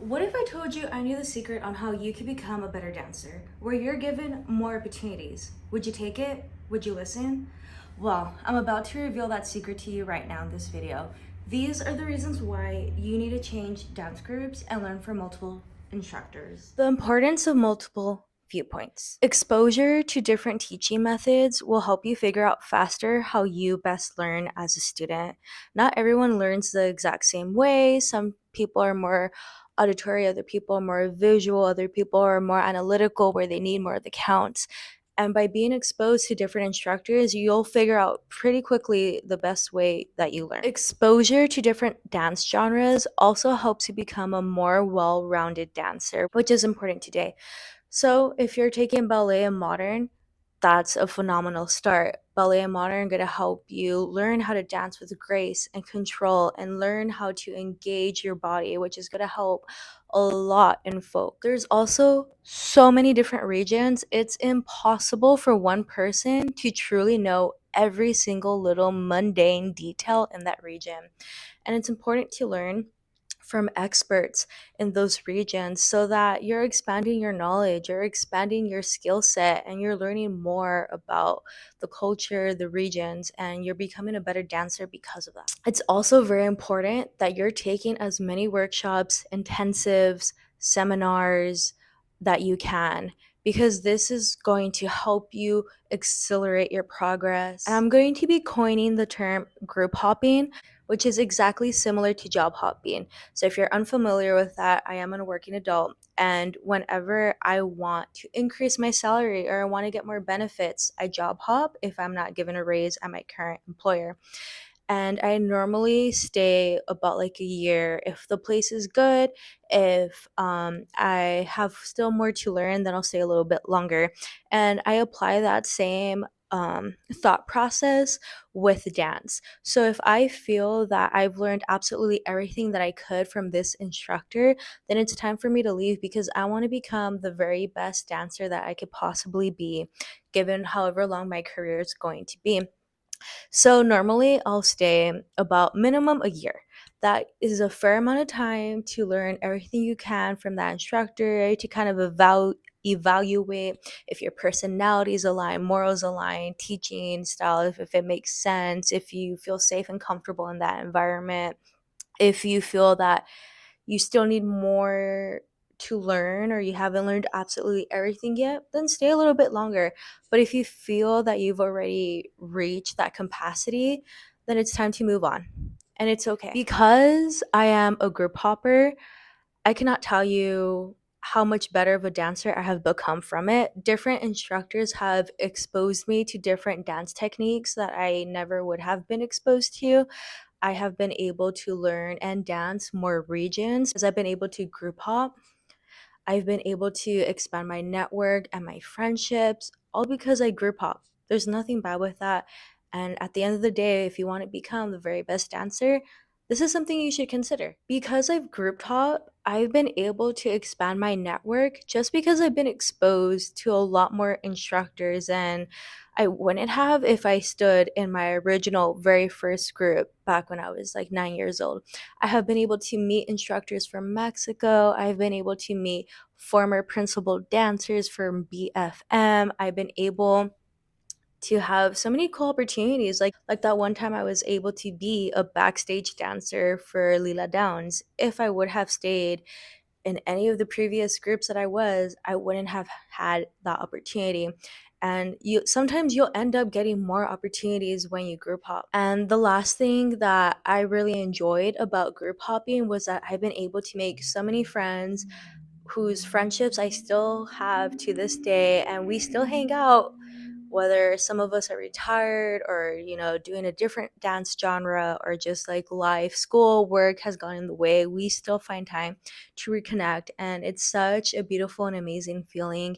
What if I told you I knew the secret on how you could become a better dancer, where you're given more opportunities? Would you take it? Would you listen? Well, I'm about to reveal that secret to you right now in this video. These are the reasons why you need to change dance groups and learn from multiple instructors. The importance of multiple viewpoints. Exposure to different teaching methods will help you figure out faster how you best learn as a student. Not everyone learns the exact same way. Some people are more auditory, other people are more visual, other people are more analytical where they need more of the counts. And by being exposed to different instructors, you'll figure out pretty quickly the best way that you learn. Exposure to different dance genres also helps you become a more well-rounded dancer, which is important today. So if you're taking ballet and modern, that's a phenomenal start. Ballet and modern going to help you learn how to dance with grace and control and learn how to engage your body, which is going to help a lot in folk. There's also so many different regions. It's impossible for one person to truly know every single little mundane detail in that region. And it's important to learn from experts in those regions so that you're expanding your knowledge, you're expanding your skill set, and you're learning more about the culture, the regions, and you're becoming a better dancer because of that. It's also very important that you're taking as many workshops, intensives, seminars that you can, because this is going to help you accelerate your progress. And I'm going to be coining the term group hopping, which is exactly similar to job hopping. So if you're unfamiliar with that, I am a working adult, and whenever I want to increase my salary or I want to get more benefits, I job hop if I'm not given a raise at my current employer. And I normally stay about like a year. If the place is good, if I have still more to learn, then I'll stay a little bit longer. And I apply that same thought process with dance. So if I feel that I've learned absolutely everything that I could from this instructor, then it's time for me to leave, because I want to become the very best dancer that I could possibly be, given however long my career is going to be. So normally I'll stay about minimum a year. That is a fair amount of time to learn everything you can from that instructor, to kind of evaluate if your personalities align, morals align, teaching style, if it makes sense, if you feel safe and comfortable in that environment, if you feel that you still need more to learn or you haven't learned absolutely everything yet, then stay a little bit longer. But if you feel that you've already reached that capacity, then it's time to move on. And it's okay. Because I am a group hopper, I cannot tell you how much better of a dancer I have become from it. Different instructors have exposed me to different dance techniques that I never would have been exposed to. I have been able to learn and dance more regions as I've been able to group hop. I've been able to expand my network and my friendships, all because I group hop. There's nothing bad with that. And at the end of the day, if you want to become the very best dancer, this is something you should consider. Because I've group hop, I've been able to expand my network just because I've been exposed to a lot more instructors than I wouldn't have if I stood in my original very first group back when I was like 9 years old. I have been able to meet instructors from Mexico. I've been able to meet former principal dancers from BFM. I've been able to have so many cool opportunities. Like that one time I was able to be a backstage dancer for Lila Downs. If I would have stayed in any of the previous groups that I was, I wouldn't have had that opportunity. And you sometimes you'll end up getting more opportunities when you group hop. And the last thing that I really enjoyed about group hopping was that I've been able to make so many friends whose friendships I still have to this day, and we still hang out, whether some of us are retired or doing a different dance genre, or just like life, school, work has gone in the way, we still find time to reconnect. And it's such a beautiful and amazing feeling.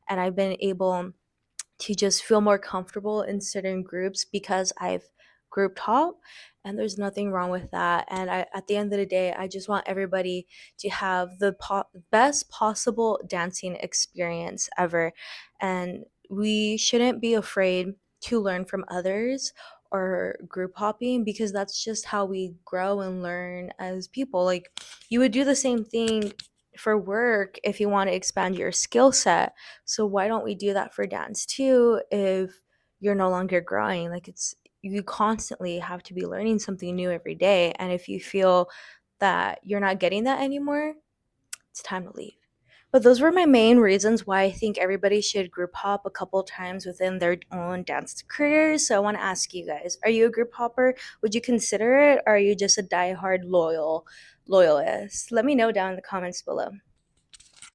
And I've been able to just feel more comfortable in certain groups because I've group hop, and there's nothing wrong with that. And at the end of the day, I just want everybody to have the best possible dancing experience ever. And we shouldn't be afraid to learn from others or group hopping, because that's just how we grow and learn as people. Like, you would do the same thing for work if you want to expand your skill set. So why don't we do that for dance too if you're no longer growing? Like it's you constantly have to be learning something new every day. And if you feel that you're not getting that anymore, it's time to leave. But those were my main reasons why I think everybody should group hop a couple times within their own dance careers. So I want to ask you guys, are you a group hopper? Would you consider it? Or are you just a diehard loyalist? Let me know down in the comments below.